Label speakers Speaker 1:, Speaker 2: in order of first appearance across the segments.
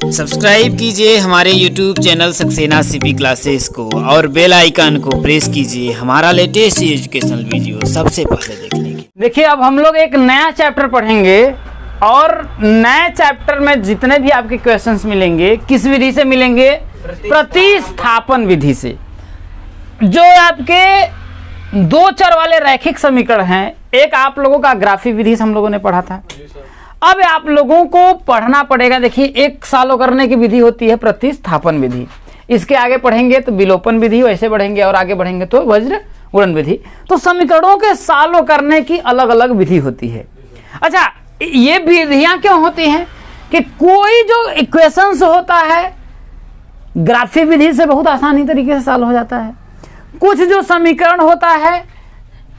Speaker 1: Subscribe कीजिए हमारे YouTube channel Saxena CP classes को और बेल आइकन को प्रेस कीजिए हमारा लेटेस्ट एजुकेशनल वीडियो सबसे पहले देखने के।
Speaker 2: देखिए, अब हम लोग एक नया चैप्टर पढ़ेंगे और नए चैप्टर में जितने भी आपके क्वेश्चंस मिलेंगे किस विधि से मिलेंगे? प्रतिस्थापन विधि से। जो आपके दो चर वाले रैखिक समीकरण हैं, एक आप लोगों का ग्राफी विधि से हम लोगों ने पढ़ा था, अब आप लोगों को पढ़ना पड़ेगा। देखिए, एक सालों करने की विधि होती है प्रतिस्थापन विधि, इसके आगे पढ़ेंगे तो विलोपन विधि, वैसे बढ़ेंगे और आगे बढ़ेंगे तो वज्र गुणन विधि। तो समीकरणों के सालों करने की अलग अलग विधि होती है। अच्छा, ये विधियां क्यों होती हैं कि कोई जो इक्वेशंस होता है ग्राफी विधि से बहुत आसानी तरीके से सॉल्व हो जाता है, कुछ जो समीकरण होता है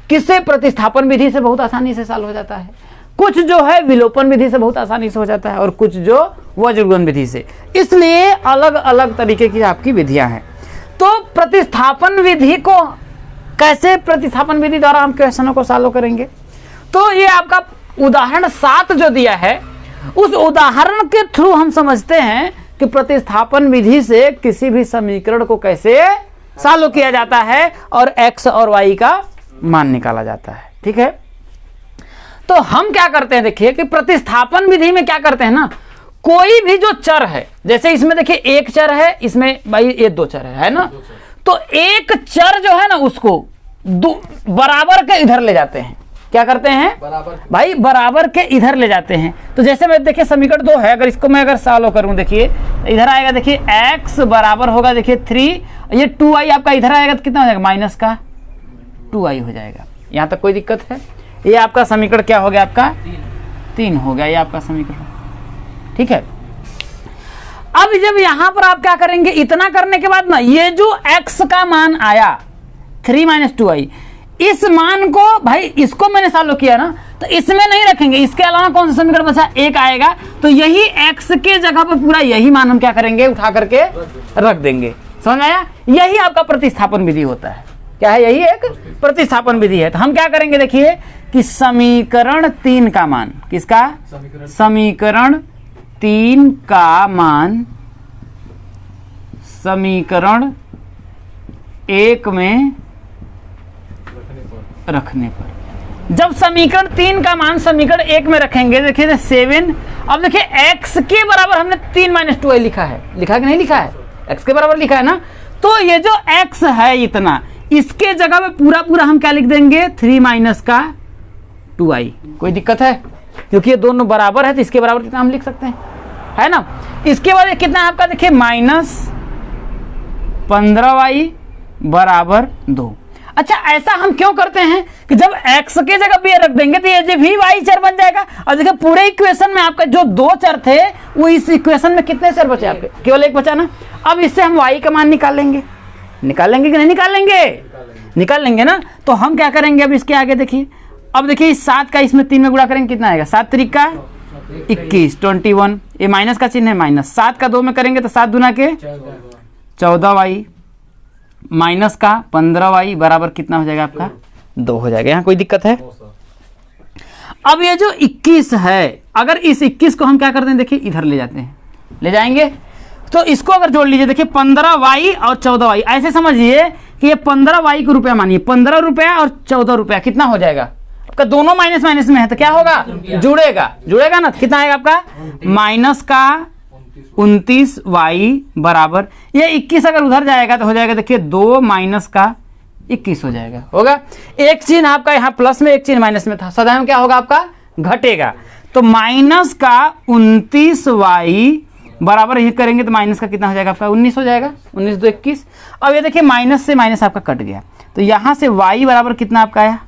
Speaker 2: किससे? प्रतिस्थापन विधि से बहुत आसानी से सॉल्व हो जाता है, कुछ जो है विलोपन विधि से बहुत आसानी से हो जाता है और कुछ जो वज्र गुणन विधि से। इसलिए अलग अलग तरीके की आपकी विधियां हैं। तो प्रतिस्थापन विधि को कैसे, प्रतिस्थापन विधि द्वारा हम क्वेश्चनों को सॉल्व करेंगे। तो ये आपका उदाहरण 7 जो दिया है, उस उदाहरण के थ्रू हम समझते हैं कि प्रतिस्थापन विधि से किसी भी समीकरण को कैसे सॉल्व किया जाता है और x और y का मान निकाला जाता है। ठीक है, तो हम क्या करते हैं, देखिए कि प्रतिस्थापन विधि में क्या करते हैं ना, कोई भी जो चर है, जैसे इसमें देखिए एक चर है, इसमें भाई ये दो चर है ना, तो एक चर जो है ना उसको बराबर के इधर ले जाते हैं। क्या करते हैं भाई? बराबर के इधर ले जाते हैं। तो जैसे मैं देखिए समीकरण 2 है, अगर इसको मैं अगर सॉल्व करूं, देखिए इधर आएगा, देखिए x बराबर होगा देखिए 3, ये 2i आपका इधर आएगा तो कितना हो जाएगा? माइनस का 2i हो जाएगा। यहां तक कोई दिक्कत है? ये आपका समीकरण क्या हो गया? आपका 3 हो गया ये आपका समीकरण। ठीक है, अब जब यहां पर आप क्या करेंगे, इतना करने के बाद ना ये जो x का मान आया 3 - 2i, इस मान को भाई इसको मैंने सॉल्व किया ना, तो इसमें नहीं रखेंगे, इसके अलावा कौन सा समीकरण बचा? एक आएगा, तो यही x के जगह पर पूरा यही मान हम क्या करेंगे? उठा करके रख देंगे। समझ आया? यही आपका प्रतिस्थापन विधि होता है। क्या है? यही एक प्रतिस्थापन विधि है। तो हम क्या करेंगे, देखिए कि समीकरण 3 का मान, किसका? समीकरण 3 का मान समीकरण 1 में रखने पर, जब समीकरण 3 का मान समीकरण 1 में रखेंगे, देखिए 7, अब देखिए x के बराबर हमने 3 - 2i लिखा है, लिखा कि नहीं लिखा है? x के बराबर लिखा है ना, तो ये जो x है इतना, इसके जगह में पूरा पूरा हम क्या लिख देंगे? 3 - 2i। कोई दिक्कत है? क्योंकि ये दोनों बराबर है तो इसके बराबर कितना हम लिख सकते हैं, है ना। इसके बाद कितना है आपका? देखिए -15y बराबर 2। अच्छा, ऐसा हम क्यों करते हैं कि जब x के जगह पे रख देंगे तो ये भी y चर बन जाएगा। और देखिए पूरे इक्वेशन में आपका जो 2 चर थे वो इस इक्वेशन में कितने चर बचे आपके? केवल एक बचा ना। अब इससे हम y का मान निकाल लेंगे कि नहीं निकालेंगे? निकाल लेंगे ना। तो हम क्या करेंगे अब इसके आगे, देखिए अब देखिए इस 7 का इसमें 3 में गुणा करेंगे, कितना आएगा? 7 3 का 21, 21, ये माइनस का चिन्ह है, माइनस 7 का 2 में करेंगे तो 7 दूना के 14y माइनस का 15y बराबर कितना हो जाएगा? आपका 2 हो जाएगा। यहाँ कोई दिक्कत है? अब ये जो 21 है, अगर इस 21 को हम क्या करते हैं, देखिए इधर ले जाते हैं, ले जाएंगे तो इसको अगर जोड़ लीजिए, देखिए 15y और 14y, ऐसे समझिए कि ये 15y को रुपया मानिए, 15 रुपया और 14 रुपया कितना हो जाएगा आपका? दोनों माइनस माइनस में है तो क्या होगा? जुड़ेगा ना। कितना आएगा आपका? माइनस का 29y बराबर, ये 21 अगर उधर जाएगा तो हो जाएगा देखिए 2 माइनस का 21 हो जाएगा। होगा एक चिन्ह आपका यहाँ प्लस में, एक चिन्ह माइनस में था, सदैव क्या होगा आपका? घटेगा। तो माइनस का 29y बराबर ये करेंगे तो माइनस का कितना हो जाएगा आपका? 19 हो जाएगा। 19 2 21। अब ये देखिए माइनस से माइनस आपका कट गया, तो यहाँ से y बराबर कितना आपका आया?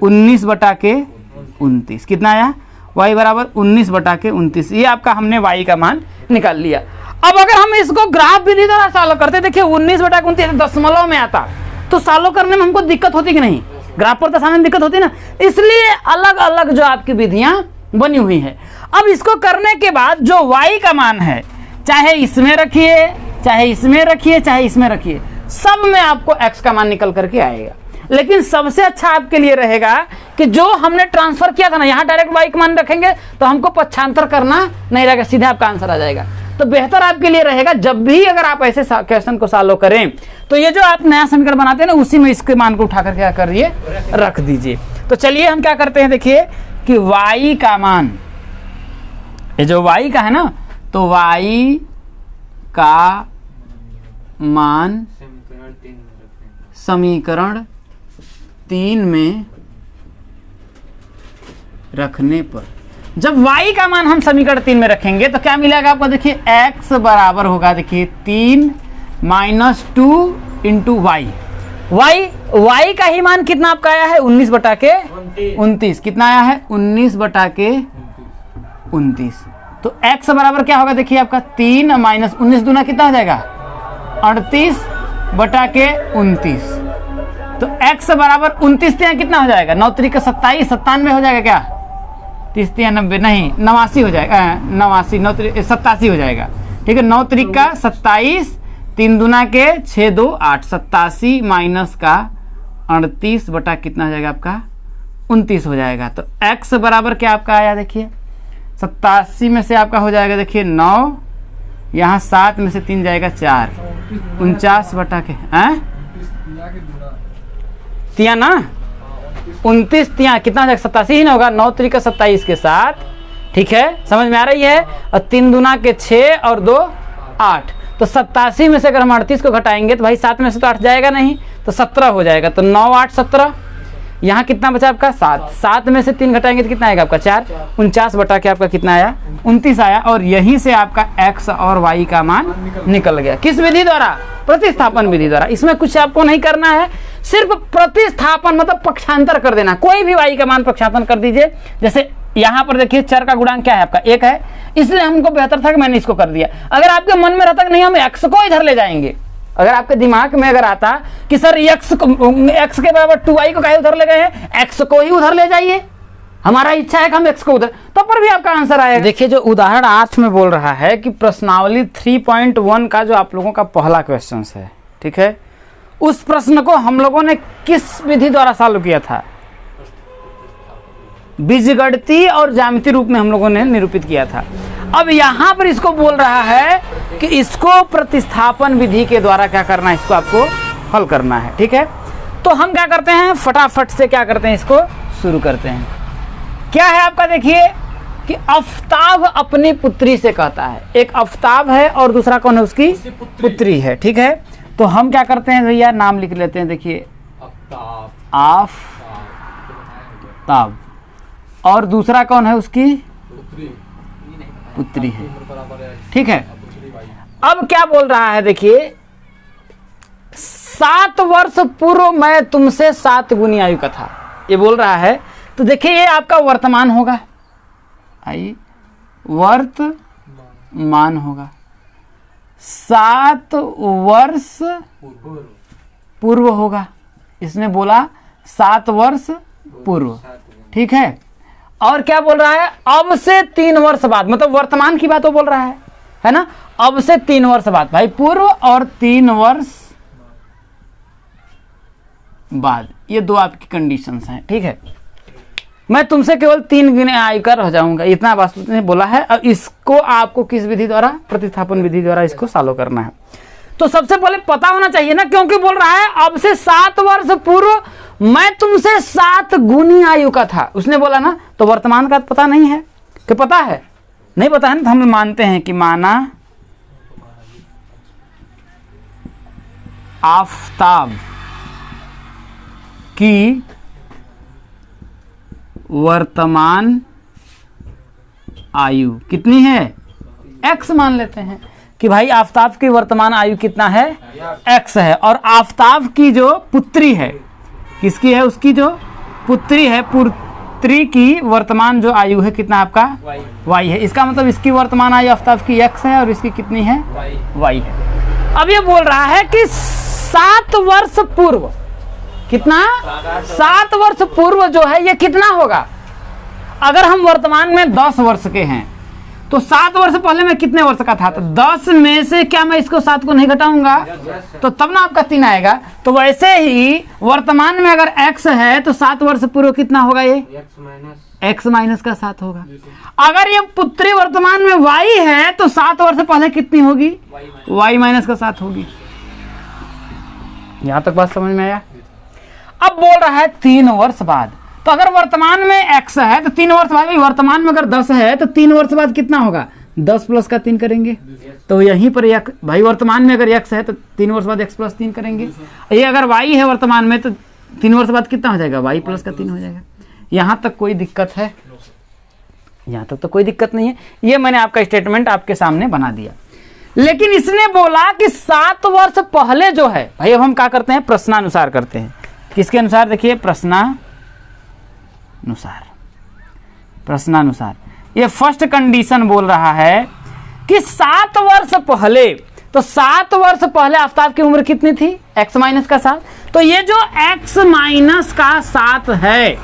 Speaker 2: 19/29। कितना आया? y बराबर 19/29। ये आपका हमने y का मान निकाल लिया। अब अगर हम इसको ग्राफ विधि द्वारा सॉल्व करते, देखिए 19/29 दशमलव में आता तो सॉल्व करने में हमको दिक्कत होती कि नहीं? ग्राफ पर दर्शाने में दिक्कत होती ना, इसलिए अलग अलग जो आपकी विधियां बनी हुई है। अब इसको करने के बाद जो y का मान है, चाहे इसमें रखिए, चाहे इसमें रखिए, चाहे इसमें रखिए, सब में आपको x का मान निकल करके आएगा। लेकिन सबसे अच्छा आपके लिए रहेगा कि जो हमने ट्रांसफर किया था ना, यहाँ डायरेक्ट y का मान रखेंगे तो हमको पक्षांतर करना नहीं रहेगा, सीधे आपका आंसर आ जाएगा। तो तो बेहतर आपके लिए रहेगा जब भी अगर आप ऐसे क्वेश्चन को सॉल्व करें तो ये जो आप नया समीकरण बनाते हैं ना उसी में इसके मान को उठाकर क्या करिए, रख दीजिए। तो चलिए हम क्या करते हैं, देखिए कि y का मान, ये जो y का है ना, तो y का मान समीकरण 3 में रखने पर, जब y का मान हम समीकरण 3 में रखेंगे तो क्या मिलेगा आपको, देखिए x बराबर होगा, देखिए 3 - 2 इंटू y। y का ही मान कितना आपका आया है, 19/29। कितना आया है, 19/29। तो x बराबर क्या होगा, देखिए आपका 3 - 19 दूना कितना हो जाएगा, 38/29। तो x बराबर 29 कितना हो जाएगा, 9 3 का 27, 97 हो जाएगा क्या, 30 3 90 नहीं 89 हो जाएगा, 89 9 3 87 हो जाएगा। ठीक है, 9 3 का 27, 3 दूना के 6 2 8, 87 माइनस का 38 बटा कितना हो जाएगा आपका, 29 हो जाएगा। तो x बराबर क्या आपका आया, देखिए 87 में से आपका हो जाएगा, देखिए 9, यहाँ 7 में से 3 जाएगा 4, 49 बटा के तिया ना 29 तिया कितना हो जाएगा, 87 ही ना होगा, 9 3 का 27 के साथ। ठीक है, समझ में आ रही है। और 3 दूना के 6 और 2 8, तो 87 में से अगर हम 38 को घटाएंगे तो भाई 7 में से तो 8 जाएगा नहीं, तो 17 हो जाएगा। तो 9 8 17, यहाँ कितना बचा आपका 7, 7 में से 3 घटाएंगे तो कितना आएगा आपका 4, 49 बटा के आपका कितना आया, 29 आया। और यहीं से आपका x और y का मान निकल गया। किस विधि द्वारा, प्रतिस्थापन विधि द्वारा। इसमें कुछ आपको नहीं करना है, सिर्फ प्रतिस्थापन मतलब पक्षांतर कर देना। कोई भी y का मान पक्षांतर कर दीजिए। जैसे यहाँ पर देखिए चर का गुणांक क्या है आपका 1 है, इसलिए हमको बेहतर था कि मैंने इसको कर दिया। अगर आपके मन में रहता कि नहीं हम x को इधर ले जाएंगे, अगर आपके दिमाग में अगर आता कि सर x के बराबर 2y को काहे उधर ले गए हैं, x को ही उधर ले जाइए, हमारा इच्छा है कि हम x को उधर, तो पर भी आपका आंसर आएगा। देखिए जो उदाहरण 8 में बोल रहा है कि प्रश्नावली 3.1 का जो आप लोगों का पहला क्वेश्चन है, ठीक है, उस प्रश्न को हम लोगों ने किस विधि द्वारा सॉल्व किया था, बीजगणितीय और ज्यामितीय रूप में हम लोगों ने निरूपित किया था। अब यहाँ पर इसको बोल रहा है कि इसको प्रतिस्थापन विधि के द्वारा क्या करना है, इसको आपको हल करना है। ठीक है, तो हम क्या करते हैं, फटाफट से क्या करते हैं, इसको शुरू करते हैं। क्या है आपका, देखिए कि आफ्ताब अपनी पुत्री से कहता है, एक आफ्ताब है और दूसरा कौन है, उसकी पुत्री है। ठीक है, तो हम क्या करते हैं भैया, नाम लिख लेते हैं। देखिए आफ्ताब और दूसरा कौन है, उसकी पुत्री है। ठीक है, अब क्या बोल रहा है, देखिए 7 वर्ष पूर्व मैं तुमसे 7 गुनी आयु का था, ये बोल रहा है। तो देखिए ये आपका वर्तमान होगा, आई वर्तमान होगा, 7 वर्ष पूर्व होगा, इसने बोला 7 वर्ष पूर्व। ठीक है, और क्या बोल रहा है, अब से 3 वर्ष बाद, मतलब वर्तमान की बात वो बोल रहा है ना, अब से 3 वर्ष बाद, भाई पूर्व और 3 वर्ष बाद, ये दो आपकी कंडीशंस हैं। ठीक है, मैं तुमसे केवल 3 गुनी आयु का रह जाऊंगा, इतना वास्तव ने बोला है। अब इसको आपको किस विधि द्वारा, प्रतिस्थापन विधि द्वारा इसको सॉल्व करना है। तो सबसे पहले पता होना चाहिए ना, क्योंकि बोल रहा है अब से 7 वर्ष पूर्व मैं तुमसे 7 गुनी आयु का था, उसने बोला ना, तो वर्तमान का पता नहीं है कि पता है, नहीं पता है ना, तो हम मानते हैं कि माना आफ्ताब की वर्तमान आयु कितनी है, x मान लेते हैं कि भाई आफ्ताब की वर्तमान आयु कितना है, x है। और आफ्ताब की जो पुत्री है, किसकी है, उसकी जो पुत्री है, पुत्री की वर्तमान जो आयु है कितना आपका y है। इसका मतलब इसकी वर्तमान आयु आफ्ताब की x है और इसकी कितनी है, y है। अब ये बोल रहा है कि 7 वर्ष पूर्व, कितना 7 वर्ष पूर्व जो है ये कितना होगा। अगर हम वर्तमान में 10 वर्ष के हैं तो 7 वर्ष पहले मैं कितने वर्ष का था, तो 10 में से क्या मैं इसको 7 को नहीं घटाऊंगा, तो तब ना आपका 3 आएगा। तो वैसे ही वर्तमान में अगर x है तो 7 वर्ष पूर्व कितना होगा, ये x माइनस का 7 होगा। अगर ये पुत्री वर्तमान में y है तो 7 वर्ष पहले कितनी होगी? y माइनस का 7 होगी। यहां तक बात समझ में आया? अब बोल रहा है 3 वर्ष बाद, तो अगर वर्तमान में x है तो 3 वर्ष बाद, वर्तमान में अगर 10 है तो 3 वर्ष बाद कितना होगा? 10 प्लस का 3 करेंगे, तो यहीं पर भाई वर्तमान में अगर x है तो 3 वर्ष बाद x प्लस 3 करेंगे। ये अगर y है वर्तमान में तो 3 वर्ष बाद कितना हो जाएगा? y प्लस का 3 हो जाएगा। यहाँ तक कोई दिक्कत है? यहाँ तक तो कोई दिक्कत नहीं है। ये मैंने आपका स्टेटमेंट आपके सामने बना दिया। लेकिन इसने बोला कि 7 वर्ष पहले जो है, भाई अब हम क्या करते हैं? प्रश्नानुसार करते हैं। किसके अनुसार? देखिए प्रश्नानुसार। प्रश्नानुसार ये फर्स्ट कंडीशन बोल रहा है कि 7 वर्ष पहले, तो 7 वर्ष पहले आफ्ताब की उम्र कितनी थी? x माइनस का 7। तो ये जो x माइनस का 7 है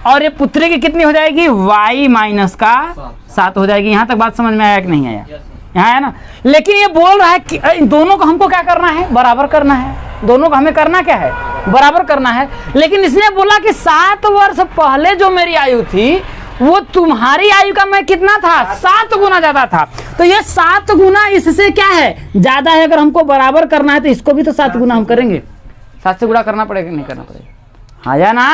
Speaker 2: और ये पुत्री की कितनी हो जाएगी? y माइनस का 7 हो जाएगी। यहां तक बात समझ में आया कि नहीं आया? यहाँ है ना। लेकिन ये बोल रहा है कि इन दोनों को हमको क्या करना है? बराबर करना है। दोनों को हमें करना क्या है? बराबर करना है। लेकिन इसने बोला कि 7 वर्ष पहले जो मेरी आयु थी वो तुम्हारी आयु का मैं कितना था? 7 गुना ज्यादा था। तो ये 7 गुना इससे क्या है? ज्यादा है। अगर हमको बराबर करना है तो इसको भी तो 7 गुना हम करेंगे। 7 से गुणा करना पड़ेगा नहीं करना पड़ेगा? हाँ या ना?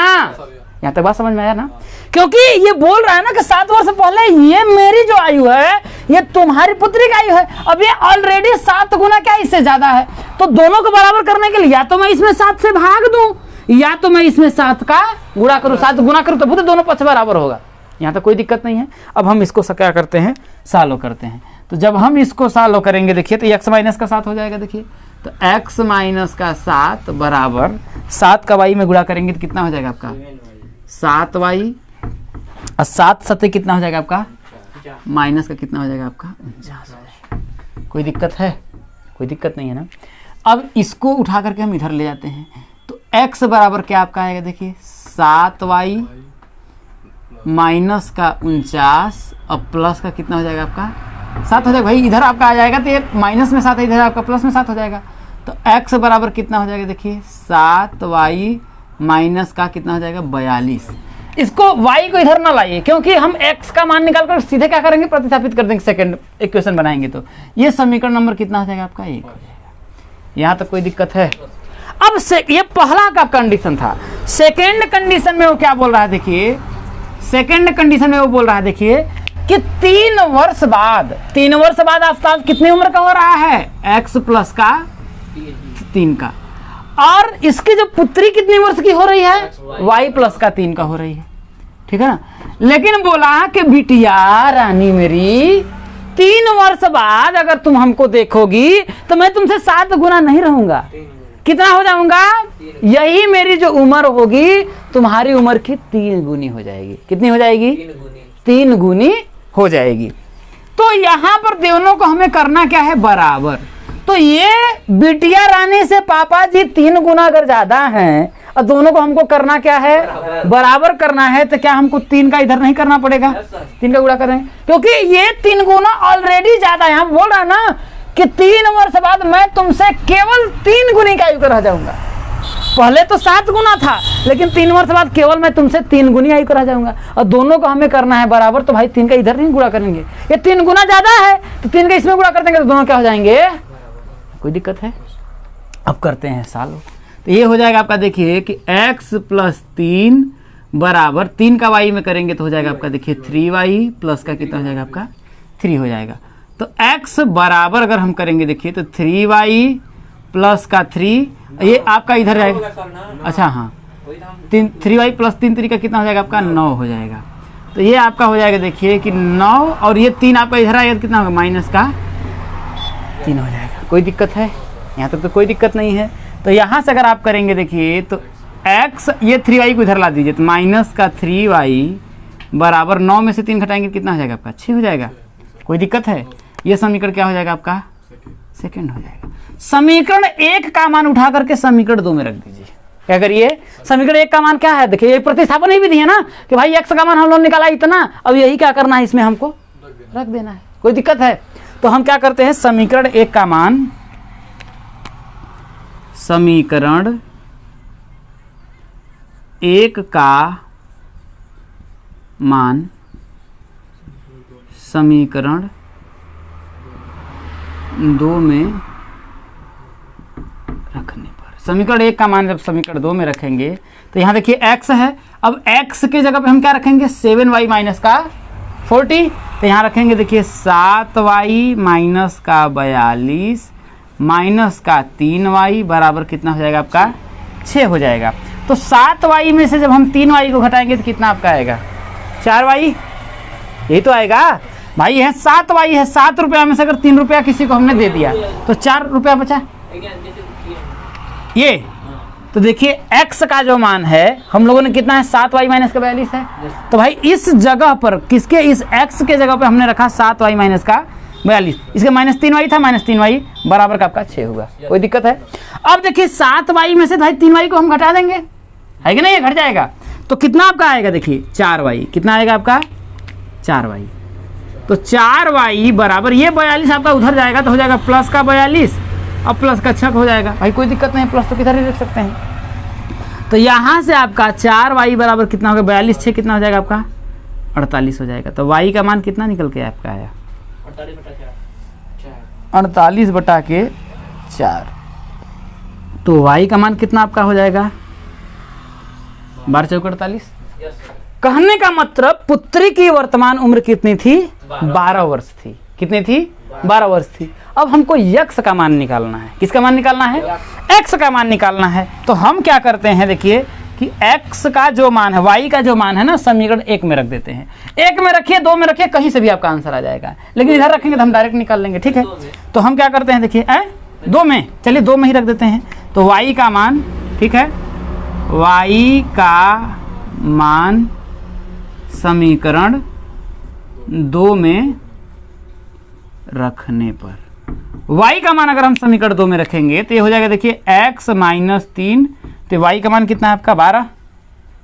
Speaker 2: यहाँ तक बात समझ में आया ना? क्योंकि ये बोल रहा है ना कि 7 वर्ष पहले ये मेरी जो आयु है ये तुम्हारी पुत्री की आयु है। अब ये ऑलरेडी 7 गुना क्या इससे ज्यादा है। तो दोनों को बराबर करने के लिए या तो मैं इसमें 7 से भाग दूं या तो मैं इसमें 7 का गुणा करूं। 7 गुणा करूं तो दोनों पक्ष बराबर होगा। यहाँ तक कोई दिक्कत नहीं है। अब हम इसको क्या करते हैं? सॉल्व करते हैं। तो जब हम इसको सॉल्व करेंगे देखिए तो x माइनस का 7 हो जाएगा। देखिए तो x माइनस का 7 बराबर 7 का y में गुणा करेंगे तो कितना हो जाएगा आपका? 7y और 7 सत्ते कितना हो जाएगा आपका? माइनस का कितना हो जाएगा आपका? 49 हो जाएगा। कोई दिक्कत है? कोई दिक्कत नहीं है ना। अब इसको उठा करके हम इधर ले जाते हैं तो x बराबर क्या आपका आएगा? देखिए 7y माइनस का 49 और प्लस का कितना हो जाएगा आपका? 7 हो जाएगा। भाई इधर आपका आ जाएगा तो ये माइनस में 7 है, इधर आपका प्लस में 7 हो जाएगा। तो x बराबर कितना हो जाएगा? देखिए 7y माइनस का कितना हो जाएगा? 42। इसको y को इधर ना लाइए क्योंकि हम x का मान निकाल कर सीधे क्या करेंगे? प्रतिस्थापित कर देंगे। सेकंड इक्वेशन बनाएंगे तो ये समीकरण नंबर कितना हो जाएगा आपका? 1 हो जाएगा। यहाँ तक कोई दिक्कत है? अब ये पहला का कंडीशन था। सेकेंड कंडीशन में वो क्या बोल रहा है? देखिए सेकेंड कंडीशन में वो बोल रहा है देखिए कि 3 वर्ष बाद आफ्ताब कितनी उम्र का हो रहा है? x प्लस का 3 का। और इसकी जो पुत्री कितनी वर्ष की हो रही है? y प्लस का 3 का हो रही है। ठीक है ना। लेकिन बोला कि बिटिया रानी मेरी 3 वर्ष बाद अगर तुम हमको देखोगी तो मैं तुमसे 7 गुना नहीं रहूंगा। कितना हो जाऊंगा? यही मेरी जो उम्र होगी तुम्हारी उम्र की 3 गुनी हो जाएगी। कितनी हो जाएगी? 3 गुनी हो जाएगी। तो यहाँ पर दोनों को हमें करना क्या है? बराबर। तो ये बिटिया रानी से पापा जी 3 गुना अगर ज्यादा हैं और दोनों को हमको करना क्या है? बराबर करना है। तो क्या हमको 3 का इधर नहीं करना पड़ेगा? 3 का गुणा करेंगे क्योंकि ये 3 गुना ऑलरेडी ज्यादा है। हम बोल रहा है ना कि 3 वर्ष बाद मैं तुमसे केवल 3 गुनी का आयु का रह जाऊंगा। पहले तो 7 गुना था लेकिन 3 वर्ष बाद केवल मैं तुमसे 3 गुनी आयु का रह जाऊंगा। और दोनों को हमें करना है बराबर। तो भाई 3 का इधर नहीं गुणा करेंगे, ये 3 गुना ज्यादा है तो 3 का इसमें गुणा कर देंगे तो दोनों क्या हो जाएंगे? कोई दिक्कत है? अब करते हैं सॉल्व। तो ये हो जाएगा आपका देखिए कि x प्लस 3 बराबर 3 का y में करेंगे तो हो जाएगा आपका देखिए 3y प्लस का कितना हो जाएगा आपका? 3 हो जाएगा। तो x बराबर अगर हम करेंगे देखिए तो 3y प्लस का 3, ये आपका इधर रहेगा। अच्छा हाँ 3y प्लस 3 3 का कितना हो जाएगा आपका? 9 हो जाएगा। तो ये आपका हो जाएगा देखिए कि 9 और ये 3 आपका इधर आएगा तो कितना होगा? माइनस का 3 हो जाएगा। कोई दिक्कत है? यहाँ तक तो कोई दिक्कत नहीं है। तो यहाँ से अगर आप करेंगे देखिए तो x ये 3y को इधर ला दीजिए तो माइनस का 3y बराबर 9 में से 3 घटाएंगे कितना हो जाएगा आपका? 6 हो जाएगा। कोई दिक्कत है? ये समीकरण क्या हो जाएगा आपका? सेकंड हो जाएगा। समीकरण 1 का मान उठा करके समीकरण 2 में रख दीजिए। क्या करिए? समीकरण 1 का मान क्या है? देखिए ये प्रतिस्थापन ही विधि है ना कि भाई x का मान हम लोग निकाला इतना, अब यही क्या करना है? इसमें हमको रख देना है। कोई दिक्कत है? तो हम क्या करते हैं? समीकरण 1 का मान समीकरण 1 का मान समीकरण 2 में रखने पर, समीकरण 1 का मान जब समीकरण 2 में रखेंगे तो यहाँ देखिए x है, अब x के जगह पे हम क्या रखेंगे 7y माइनस का 40, तो यहाँ रखेंगे देखिए 7y माइनस का 42 माइनस का 3y बराबर कितना हो जाएगा आपका 6 हो जाएगा। तो 7y में से जब हम 3y को घटाएंगे तो कितना आपका आएगा 4y, यही तो आएगा भाई। है 7y है, 7 रुपया में से अगर 3 रुपया किसी को हमने दे दिया तो 4 रुपया बचा ये। तो देखिए x का जो मान है हम लोगों ने कितना है 7y माइनस का 42 है, तो भाई इस जगह पर किसके, इस x के जगह पे हमने रखा 7y माइनस का 42, इसका माइनस 3y था, माइनस 3y बराबर का आपका 6 होगा, कोई दिक्कत है। अब देखिए 7y में से भाई 3y को हम घटा देंगे, है कि नहीं, ये घट जाएगा तो कितना आपका आएगा देखिए 4y, कितना आएगा आपका 4y। तो 4y बराबर ये 42 आपका उधर जाएगा तो हो जाएगा प्लस का 42 और प्लस का 6 हो जाएगा, भाई कोई दिक्कत नहीं, प्लस तो किधर ही लिख सकते हैं। तो यहाँ से आपका 4y बराबर कितना होगा 42 6 कितना हो जाएगा आपका 48 हो जाएगा। तो y का मान कितना निकल के आपका आया 48 बटा के 4। तो y का मान कितना आपका हो जाएगा 12 चौक 48। कहने का मतलब पुत्री की वर्तमान उम्र कितनी थी 12 वर्ष थी, कितनी थी 12 वर्ष थी। अब हमको यक्स का मान निकालना है, किसका मान निकालना है एक्स का मान निकालना है। तो हम क्या करते हैं देखिए कि एक्स का जो मान है वाई का जो मान है ना समीकरण 1 में रख देते हैं, 1 में रखिए 2 में रखिए कहीं से भी आपका आंसर आ जाएगा, लेकिन इधर रखेंगे तो हम डायरेक्ट निकाल लेंगे, ठीक है। तो हम क्या करते हैं देखिए 2 में, चलिए 2 में ही रख देते हैं। तो वाई का मान, ठीक है, वाई का मान समीकरण 2 में रखने पर, y का मान अगर हम समीकरण 2 में रखेंगे तो ये हो जाएगा देखिए x माइनस 3, तो y का मान कितना है आपका 12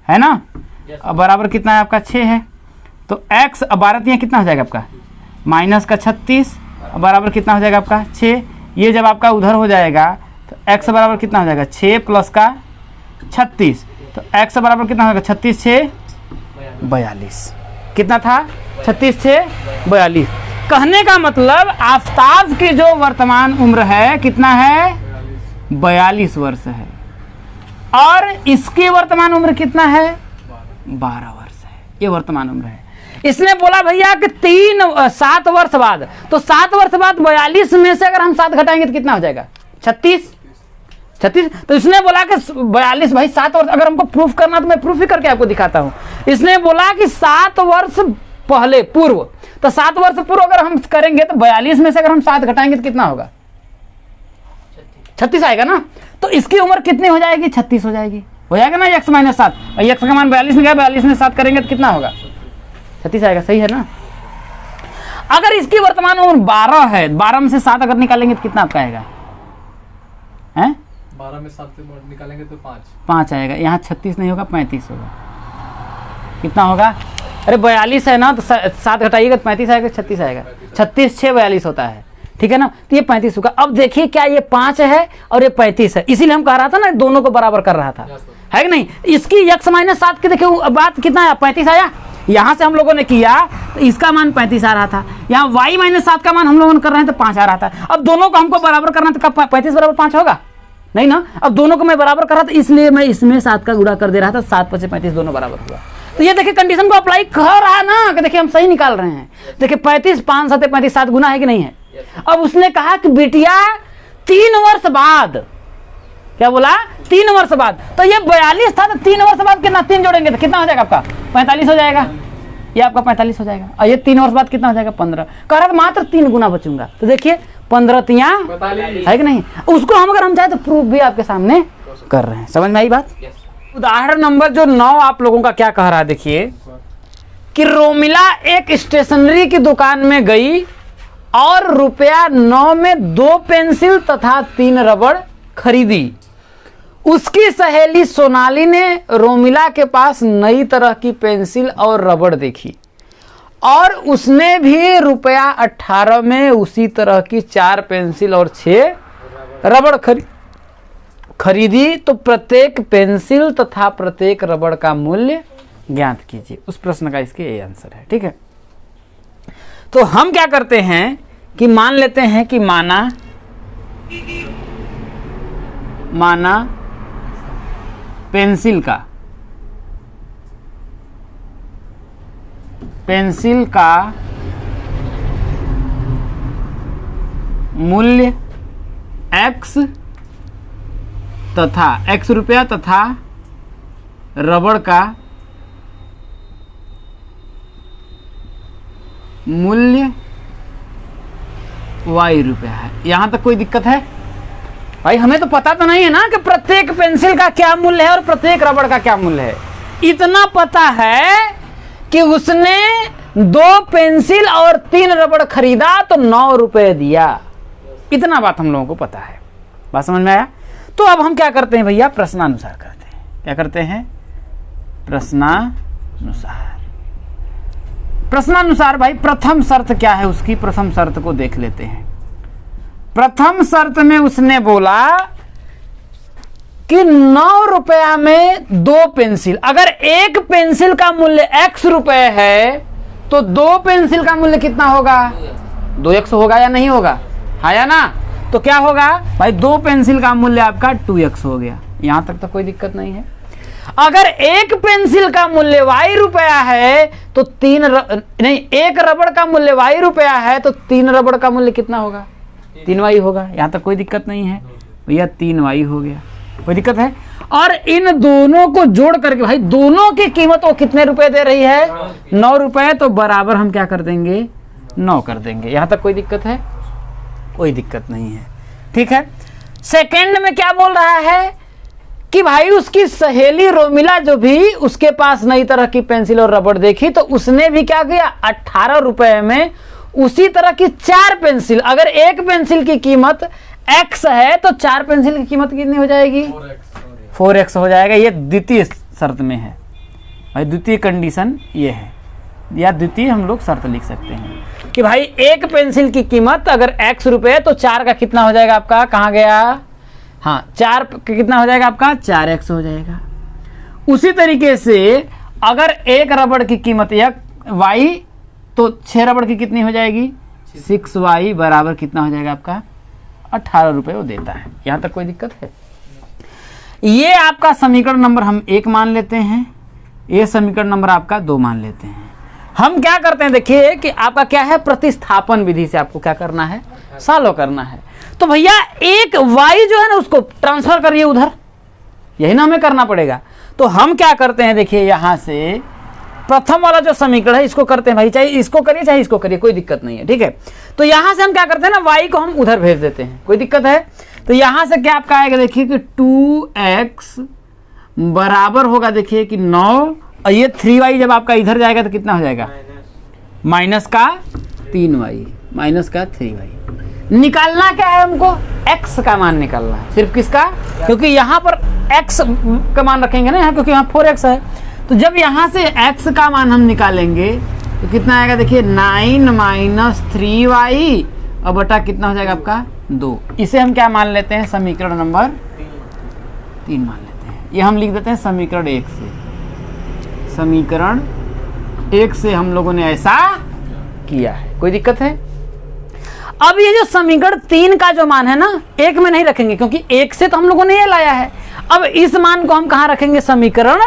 Speaker 2: है ना, अब बराबर कितना है आपका 6 है। तो x अब 12 यहाँ कितना हो जाएगा आपका माइनस का 36 बराबर कितना हो जाएगा आपका 6। ये जब आपका उधर हो जाएगा तो x बराबर कितना हो जाएगा 6 प्लस का 36, तो x बराबर कितना होगा 36 6 42, कितना था 36 6 42। कहने का मतलब आफताब की जो वर्तमान उम्र है कितना है 42 वर्ष है और इसकी वर्तमान उम्र कितना है 12 वर्ष है, ये वर्तमान उम्र है। इसने बोला भैया कि 7 वर्ष बाद, तो 7 वर्ष बाद 42 में से अगर हम 7 घटाएंगे तो कितना हो जाएगा 36। तो इसने बोला कि 42 भाई 7 वर्ष, अगर हमको प्रूफ करना तो मैं प्रूफ ही करके आपको दिखाता हूँ। इसने बोला कि 7 वर्ष पहले पूर्व, तो 7 वर्ष पूर्व अगर हम करेंगे तो 42 में से अगर हम 7 घटाएंगे तो कितना होगा 36 आएगा ना। तो इसकी उम्र कितनी हो जाएगी 36 हो जाएगी, हो जाएगा ना x माइनस 7, और x का मान 42 में गया, 42 में 7 करेंगे तो कितना होगा 36 आएगा, सही है ना। अगर इसकी वर्तमान उम्र 12 है, 12 में से 7 अगर निकालेंगे तो कितना आपका आएगा हैं
Speaker 3: 12 में 7 निकालेंगे तो
Speaker 2: 5 आएगा, यहाँ 36 नहीं होगा 35 होगा, कितना होगा, अरे 42 है ना तो 7 घटाइएगा तो 35 आएगा, 36 आएगा, 36 6 42 होता है, ठीक है ना। तो ये 35 होगा। अब देखिए क्या ये 5 है और ये 35 है, इसीलिए हम कह रहा था ना दोनों को बराबर कर रहा था, है कि नहीं। इसकी x माइनस 7 की देखिए बात कितना आया 35 आया, यहाँ से हम लोगों ने किया तो इसका मान 35 आ रहा था, यहाँ y माइनस 7 का मान हम लोगों ने कर रहे हैं तो 5 आ रहा था। अब दोनों को हमको बराबर करना तो कब 35 बराबर 5 होगा नहीं ना। अब दोनों को मैं बराबर कर रहा था इसलिए मैं इसमें 7 का गुणा कर दे रहा था, 7 5 35 दोनों बराबर हुआ। तो ये देखिए कंडीशन को अप्लाई कर रहा ना कि देखिए हम सही निकाल रहे हैं। देखिए 35 5 7 35 7 गुना है कि नहीं है। अब उसने कहा कि बिटिया 3 वर्ष बाद, क्या बोला 3 वर्ष बाद, तो ये 42 था तो 3 वर्ष बाद कितना 3 जोड़ेंगे तो कितना हो जाएगा आपका 45 हो जाएगा, ये आपका 45 हो जाएगा। और ये 3 वर्ष बाद कितना हो जाएगा 15, कह रहा था मात्र 3 गुना बचूंगा। तो देखिए 15 तिया है कि नहीं, उसको हम अगर हम चाहे तो प्रूफ भी आपके सामने कर रहे हैं। समझ में आई बात। उदाहरण नंबर जो 9 आप लोगों का क्या कह रहा है देखिए कि रोमिला एक स्टेशनरी की दुकान में गई और रुपया 9 में 2 पेंसिल तथा 3 रबड़ खरीदी। उसकी सहेली सोनाली ने रोमिला के पास नई तरह की पेंसिल और रबड़ देखी और उसने भी रुपया 18 में उसी तरह की 4 पेंसिल और 6 रबड़ खरीदी। तो प्रत्येक पेंसिल तथा प्रत्येक रबड़ का मूल्य ज्ञात कीजिए। उस प्रश्न का इसके ये आंसर है। ठीक है, तो हम क्या करते हैं कि मान लेते हैं कि माना पेंसिल का मूल्य x तथा x रुपया तथा रबड़ का मूल्य y रुपया है। यहां तक कोई दिक्कत है? भाई हमें तो पता तो नहीं है ना कि प्रत्येक पेंसिल का क्या मूल्य है और प्रत्येक रबड़ का क्या मूल्य है। इतना पता है कि उसने 2 पेंसिल और 3 रबड़ खरीदा तो 9 रुपए दिया। इतना बात हम लोगों को पता है। बात समझ में आया? तो अब हम क्या करते हैं भैया, प्रश्नानुसार करते हैं। क्या करते हैं? प्रश्नानुसार भाई प्रथम शर्त क्या है उसकी, प्रथम शर्त को देख लेते हैं। प्रथम शर्त में उसने बोला कि 9 रुपया में 2 पेंसिल, अगर एक पेंसिल का मूल्य x रुपए है तो 2 पेंसिल का मूल्य कितना होगा? 2x होगा या नहीं होगा? हाँ या ना? तो क्या होगा भाई, 2 पेंसिल का मूल्य आपका 2x हो गया। यहां तक तो कोई दिक्कत नहीं है। अगर एक पेंसिल का मूल्य y रुपया है तो एक रबड़ का मूल्य y रुपया है तो 3 रबड़ का मूल्य कितना होगा? 3y होगा। यहां तक कोई दिक्कत नहीं है भैया, 3y हो गया। कोई दिक्कत है? और इन दोनों को जोड़ करके भाई दोनों की कीमत वो कितने रुपए दे रही है? 9 रुपए। तो बराबर हम क्या कर देंगे? 9 कर देंगे। यहां तक कोई दिक्कत है? कोई दिक्कत नहीं है। ठीक है, सेकंड में क्या बोल रहा है कि भाई उसकी सहेली रोमिला जो भी उसके पास नई तरह की पेंसिल और रबड़ देखी तो उसने भी क्या किया, 18 रुपए में उसी तरह की 4 पेंसिल, अगर एक पेंसिल की कीमत x है तो 4 पेंसिल की कीमत कितनी हो जाएगी? 4x हो जाएगा। ये द्वितीय शर्त में है भाई, द्वितीय कंडीशन ये है, या द्वितीय हम लोग शर्त लिख सकते हैं कि भाई एक पेंसिल की कीमत अगर x रुपए तो 4 का कितना हो जाएगा आपका? कहाँ गया? हाँ, 4 कितना हो जाएगा आपका? 4x हो जाएगा। उसी तरीके से अगर एक रबड़ की कीमत y तो 6 रबड़ की कितनी हो जाएगी? 6y बराबर कितना हो जाएगा आपका? 18 रुपए वो देता है। यहां तक कोई दिक्कत है? ये आपका समीकरण नंबर हम 1 मान लेते हैं, ये समीकरण नंबर आपका 2 मान लेते हैं। हम क्या करते हैं, देखिए कि आपका क्या है, प्रतिस्थापन विधि से आपको क्या करना है? सॉल्व करना है। तो भैया एक y जो है ना उसको ट्रांसफर करिए उधर, यही ना हमें करना पड़ेगा। तो हम क्या करते हैं, देखिए यहां से प्रथम वाला जो समीकरण है इसको करते हैं भाई, चाहे इसको करिए चाहे इसको करिए, कोई दिक्कत नहीं है। ठीक है, तो यहां से हम क्या करते हैं ना, y को हम उधर भेज देते हैं। कोई दिक्कत है? तो यहां से क्या आपका आएगा, देखिए कि 2x बराबर होगा, देखिए कि 9, और ये 3y जब आपका इधर जाएगा तो कितना हो जाएगा? माइनस का 3y, माइनस का 3y। निकालना क्या है हमको? x का मान निकालना है। सिर्फ किसका? क्योंकि यहाँ पर x का मान रखेंगे ना, क्योंकि यहाँ 4x है। तो जब यहाँ से x का मान हम निकालेंगे तो कितना आएगा? देखिए 9 माइनस 3y और बटा कितना हो जाएगा आपका? 2। इसे हम क्या मान लेते हैं? समीकरण नंबर 3 मान लेते हैं। ये हम लिख देते हैं समीकरण 1 से। समीकरण 1 से हम लोगों ने ऐसा किया है। कोई दिक्कत है? अब ये जो समीकरण 3 का जो मान है ना, 1 में नहीं रखेंगे क्योंकि 1 से तो हम लोगों ने ये लाया है। अब इस मान को हम कहाँ रखेंगे? समीकरण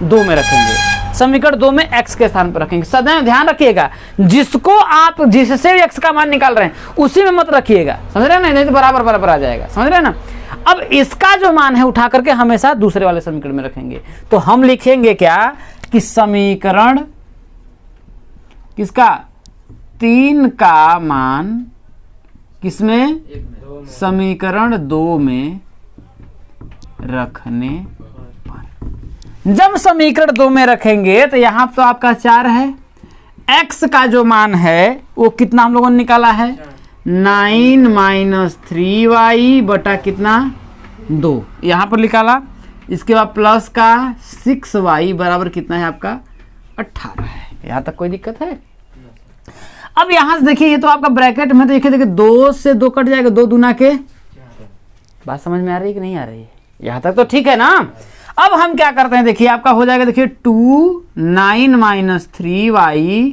Speaker 2: 2 में रखेंगे। समीकरण 2 में x के स्थान पर रखेंगे। सदैव ध्यान रखिएगा, जिसको आप जिससे x का मान निकाल रहे हैं उसी में मत रखिएगा, समझ रहे हैं? नहीं तो बराबर बराबर आ जाएगा, समझ रहे हैं ना? अब इसका जो मान है उठा करके हमेशा दूसरे वाले समीकरण में रखेंगे। तो हम लिखेंगे क्या कि समीकरण किसका? 3 का मान किसमें? समीकरण 2 में रखने पर। जब समीकरण 2 में रखेंगे तो यहां तो आपका 4 है, x का जो मान है वो कितना हम लोगों ने निकाला है? 9 माइनस 3y बटा कितना? 2 यहां पर निकाला। इसके बाद प्लस का 6y बराबर कितना है आपका? 18 है। यहां तक कोई दिक्कत है? अब यहां से देखिए, ये तो आपका ब्रैकेट में, देखिए 2 से 2 कट जाएगा, 2 दूना के। बात समझ में आ रही है कि नहीं आ रही है? यहां तक तो ठीक है ना? अब हम क्या करते हैं, देखिए आपका हो जाएगा, देखिए 2 9 माइनस 3y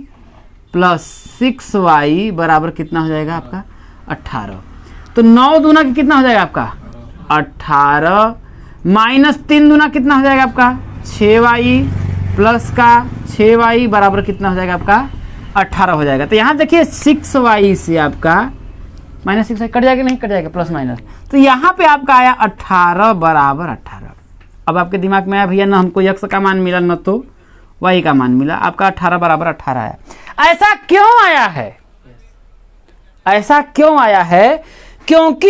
Speaker 2: प्लस 6y बराबर कितना हो जाएगा आपका 18। तो 9 दूना कितना हो जाएगा आपका 18 माइनस 3 दूना कितना हो जाएगा आपका 6y प्लस का 6y बराबर कितना हो जाएगा आपका 18 हो जाएगा। तो यहाँ देखिए 6y से आपका माइनस 6y कट जाएगा, नहीं कट जाएगा, प्लस माइनस, तो यहाँ पे आपका आया 18 बराबर 18। अब आपके दिमाग में आया भैया ना हमको x का मान मिला न तो y का मान मिला, आपका 18 बराबर 18 आया। ऐसा क्यों आया है, ऐसा क्यों आया है, क्योंकि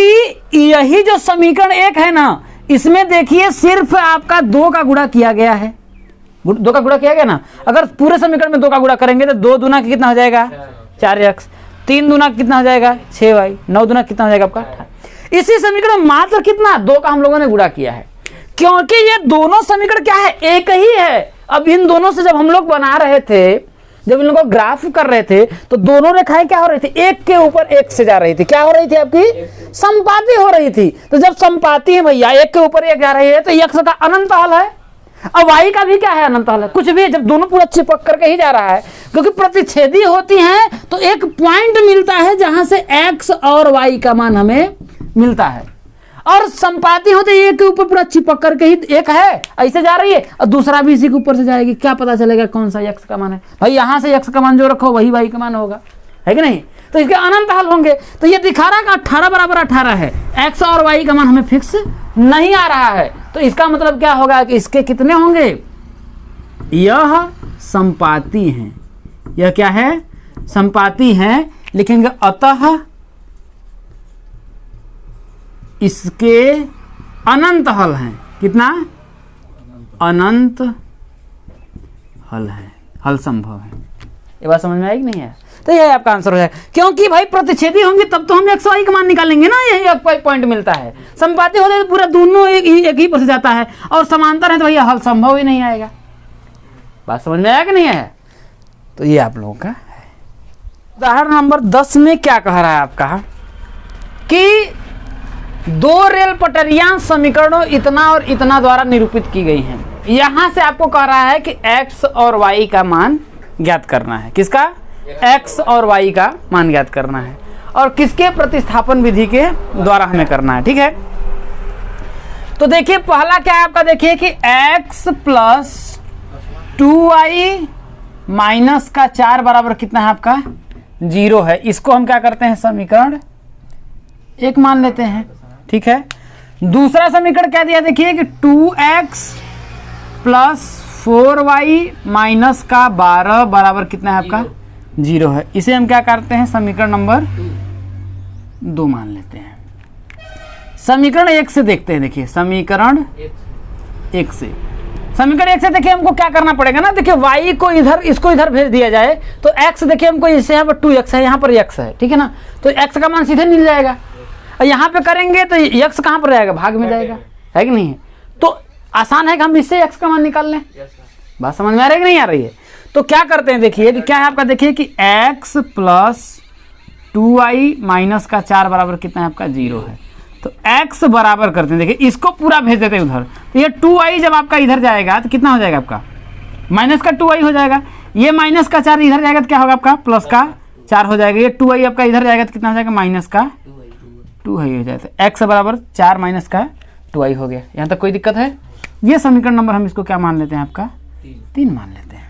Speaker 2: यही जो समीकरण 1 है ना, इसमें देखिए सिर्फ आपका 2 का गुणा किया गया है, 2 का गुणा किया गया ना। अगर पूरे समीकरण में 2 का गुणा करेंगे तो 2 दूना कितना हो जाएगा 4x, 3 दूना कितना हो जाएगा 6y, 9 दूना कितना हो जाएगा आपका 18। इसी समीकरण मात्र कितना 2 का हम लोगों ने गुणा किया है, क्योंकि ये दोनों समीकरण क्या है एक ही है। अब इन दोनों से जब हम लोग बना रहे थे, जब इन लोगों को ग्राफ कर रहे थे, तो दोनों रेखाएं क्या हो रही थी, एक के ऊपर एक से जा रही थी, क्या हो रही थी आपकी संपाती हो रही थी। तो जब संपाती है भैया एक के ऊपर एक जा रही है, तो x का अनंत हल है, अब y का भी क्या है अनंत हल है, कुछ भी जब दोनों पूरा चिपक करके ही जा रहा है, क्योंकि प्रतिच्छेदी होती हैं तो एक पॉइंट मिलता है जहां से x और y का मान हमें मिलता है, और संपाती होते एक के ऊपर पूरा चिपक करके ही एक है ऐसे जा रही है और दूसरा भी इसी के ऊपर से जाएगी, क्या पता चलेगा कौन सा x का मान है। भाई यहां से x का मान जो रखो वही y का मान होगा, है कि नहीं, तो इसके अनंत हल होंगे। तो ये दिखा रहा है कि 18 बराबर 18 है, x और y का मान हमें फिक्स नहीं आ रहा है, तो इसका मतलब क्या होगा कि इसके कितने होंगे, यह संपाती हैं, यह क्या है संपाती हैं, लिखेंगे अतः इसके अनंत हल हैं, कितना अनंत हल है, हल संभव है। ये बात समझ में आएगी नहीं है, तो यह आपका आंसर हो जाएगा, क्योंकि भाई प्रतिच्छेदी होंगे तब तो हम x y का मान निकालेंगे ना, यही एक पॉइंट मिलता है। संपाती होते तो पूरा दोनों एक ही पर से जाता है, और समांतर है तो भैया हल संभव ही नहीं आएगा। बात समझ में आया कि नहीं है, तो ये आप लोगों का है। उदाहरण नंबर 10 में क्या कह रहा है आपका कि 2 रेल पटरियां समीकरणों इतना और इतना द्वारा निरूपित की गई हैं। यहां से आपको कह रहा है कि x और y का मान ज्ञात करना है, किसका x और y का मान ज्ञात करना है, और किसके प्रतिस्थापन विधि के द्वारा हमें करना है, ठीक है। तो देखिए पहला क्या है आपका, देखिए कि x प्लस 2y माइनस का 4 बराबर कितना है आपका 0 है। इसको हम क्या करते हैं समीकरण 1 मान लेते हैं, ठीक है। दूसरा समीकरण क्या दिया, देखिए कि 2x प्लस 4y माइनस का 12 बराबर कितना है आपका 0 है। इसे हम क्या करते हैं समीकरण नंबर 2 मान लेते हैं। समीकरण 1 से देखते हैं, देखिए समीकरण 1 से, समीकरण 1 से देखिए हमको क्या करना पड़ेगा ना, देखिए y को इधर, इसको इधर भेज दिया जाए तो x देखिए हमको इसे यहाँ पर 2x है, यहाँ पर x है, ठीक है ना, तो x का मान सीधे मिल जाएगा, और यहाँ पे करेंगे तो x कहाँ पर जाएगा, भाग में जाएगा, है कि नहीं। तो आसान है कि हम इससे x का मान निकाल लें। बात समझ में आ रही है कि नहीं आ रही है। तो क्या करते हैं, देखिए कि क्या है आपका, देखिए कि x प्लस 2y माइनस का 4 बराबर कितना है आपका 0 है। तो x बराबर करते हैं, देखिए इसको पूरा भेज देते हैं उधर, तो ये 2y जब आपका इधर जाएगा तो कितना हो जाएगा आपका माइनस का 2y हो जाएगा, ये माइनस का 4 इधर जाएगा तो क्या होगा आपका प्लस का 4 हो जाएगा, ये 2y आपका इधर जाएगा तो कितना हो जाएगा माइनस का 2y हो जाएगा। x बराबर 4 माइनस का 2y हो गया। यहाँ तक कोई दिक्कत है। ये समीकरण नंबर हम इसको क्या मान लेते हैं आपका 3 मान लेते हैं।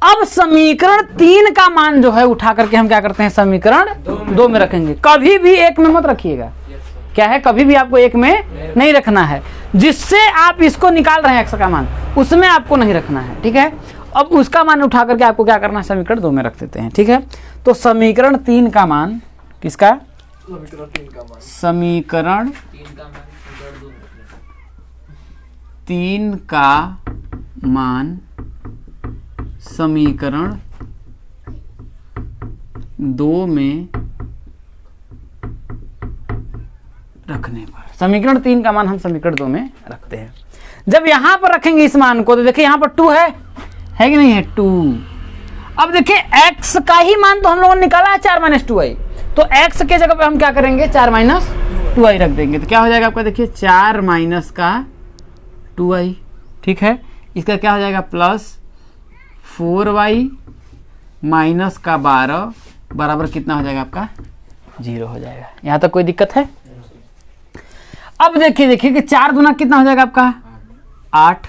Speaker 2: अब समीकरण 3 का मान जो है उठा करके हम क्या करते हैं समीकरण 2 में रखेंगे। कभी भी 1 में मत रखिएगा, क्या है कभी भी आपको 1 में नहीं रखना है, जिससे आप इसको निकाल रहे हैं x का मान उसमें आपको नहीं रखना है, ठीक है। अब उसका मान उठा करके आपको क्या करना है समीकरण 2 में रख देते हैं, ठीक है। तो समीकरण 3 का मान किसका, समीकरण 3 का मान समीकरण 2 में रखने पर, समीकरण 3 का मान हम समीकरण 2 में रखते हैं। जब यहां पर रखेंगे इस मान को तो देखिए यहां पर 2 है कि नहीं है 2। अब देखिए x का ही मान तो हम लोगों ने निकाला है 4 माइनस 2y, तो x के जगह पे हम क्या करेंगे 4 माइनस 2y रख देंगे, तो क्या हो जाएगा आपका देखिए 4 माइनस का 2y, ठीक है। इसका क्या हो जाएगा प्लस 4y माइनस का 12 बराबर कितना हो जाएगा आपका 0 हो जाएगा। यहाँ तक कोई दिक्कत है? अब देखिए कि 4 दूना कितना हो जाएगा आपका 8,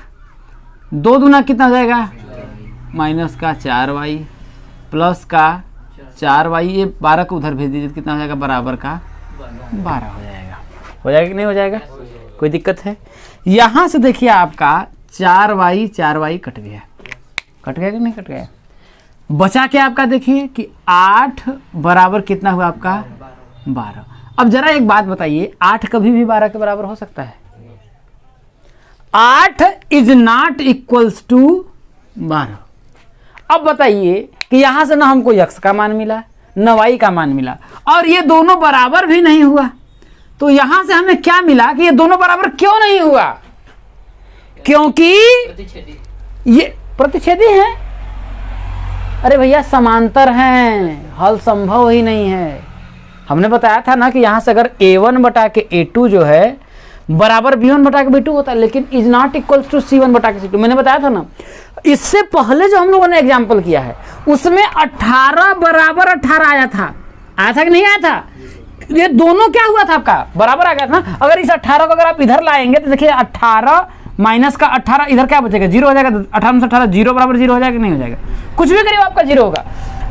Speaker 2: 2 दूना कितना हो जाएगा माइनस का 4y प्लस का 4y, ये 12 को उधर भेज दीजिए, कितना हो जाएगा बराबर का 12 हो जाएगा। हो जाएगा कि नहीं हो जाएगा? कोई दिक्कत है? यहाँ से देखिए आपका 4y कट गया कि नहीं कट गया? बचा के आपका देखिए कि 8 बराबर कितना हुआ आपका 12। अब जरा एक बात बताइए, 8 कभी भी 12 के बराबर हो सकता है? 8 इज नॉट इक्वल्स टू 12। अब बताइए कि यहां से ना हमको x का मान मिला न y का मान मिला और ये दोनों बराबर भी नहीं हुआ, तो यहां से हमें क्या मिला कि ये दोनों बराबर क्यों नहीं हुआ? क्योंकि ये प्रतिच्छेदी है। अरे भैया समांतर हैं, हल संभव ही नहीं है। हमने बताया था ना कि यहां से अगर a1 बटा के a2 जो है बराबर b1 बटा के b2 होता है, लेकिन is not equals to c1 बटा के c2। मैंने बताया था ना, इससे पहले जो हम लोगों ने एग्जाम्पल किया है उसमें 18 बराबर 18 आया था कि नहीं आया था? ये दोनों क्या हुआ था आपका बराबर आ गया था ना। अगर इस 18 को अगर आप इधर लाएंगे तो देखिए 18 माइनस का 18 इधर क्या बचेगा 0 हो जाएगा। 18 में से 18 0 बराबर 0 हो जाएगा कि नहीं हो जाएगा? कुछ भी करिए आपका 0 होगा।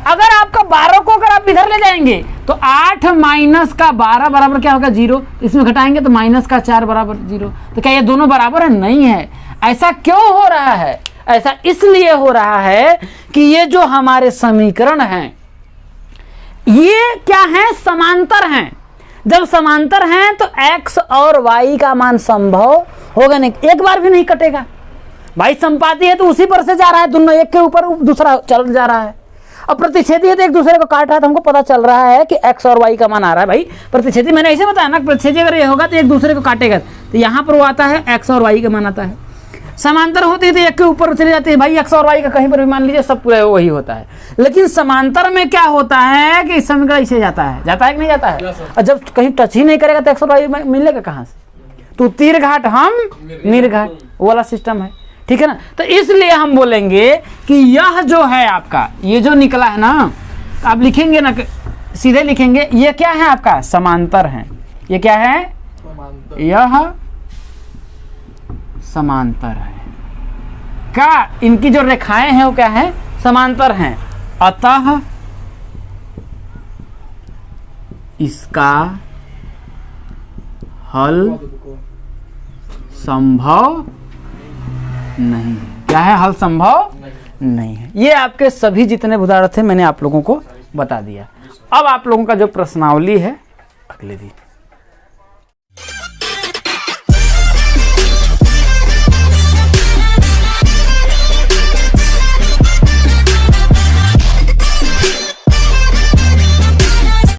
Speaker 2: अगर आपका 12 को अगर आप इधर ले जाएंगे तो 8 माइनस का 12 बराबर क्या होगा 0, इसमें घटाएंगे तो माइनस का 4 बराबर 0। तो क्या ये दोनों बराबर है? नहीं है। ऐसा क्यों हो रहा है? ऐसा इसलिए हो रहा है कि ये जो हमारे समीकरण हैं ये क्या है समांतर हैं। जब समांतर हैं तो x और y का मान संभव होगा नहीं, एक बार भी नहीं कटेगा। भाई संपाती है तो उसी पर से जा रहा है, दोनों एक के ऊपर दूसरा चल जा रहा है। अब प्रतिच्छेदी है तो एक दूसरे को काट रहा है, तो हमको पता चल रहा है कि x और y का मान आ रहा है। भाई प्रतिच्छेदी मैंने ऐसे बताया ना, प्रतिच्छेदी अगर ये होगा तो एक दूसरे को काटेगा, तो यहाँ पर वो आता है x और y का मान आता है। समांतर होते हैं तो एक के ऊपर चले जाते हैं, भाई x और y का कहीं पर भी मान लीजिए सब पूरा वही होता है। लेकिन समांतर में क्या होता है कि इस समीकरण ऐसे जाता है कि नहीं जाता है? और जब कहीं टच ही नहीं करेगा तो x और y मिलेगा कहाँ से? तो तीर घाट हम निर्घाट वाला सिस्टम है, ठीक है ना। तो इसलिए हम बोलेंगे कि यह जो है आपका ये जो निकला है ना, आप लिखेंगे ना सीधे लिखेंगे, ये क्या है आपका समांतर है। ये क्या है? यह समांतर है। क्या इनकी जो रेखाएं हैं वो क्या है? समांतर हैं। अतः इसका हल संभव नहीं है। क्या है? हल संभव नहीं है। ये आपके सभी जितने उदाहरण थे मैंने आप लोगों को बता दिया। अब आप लोगों का जो प्रश्नावली है अगले दिन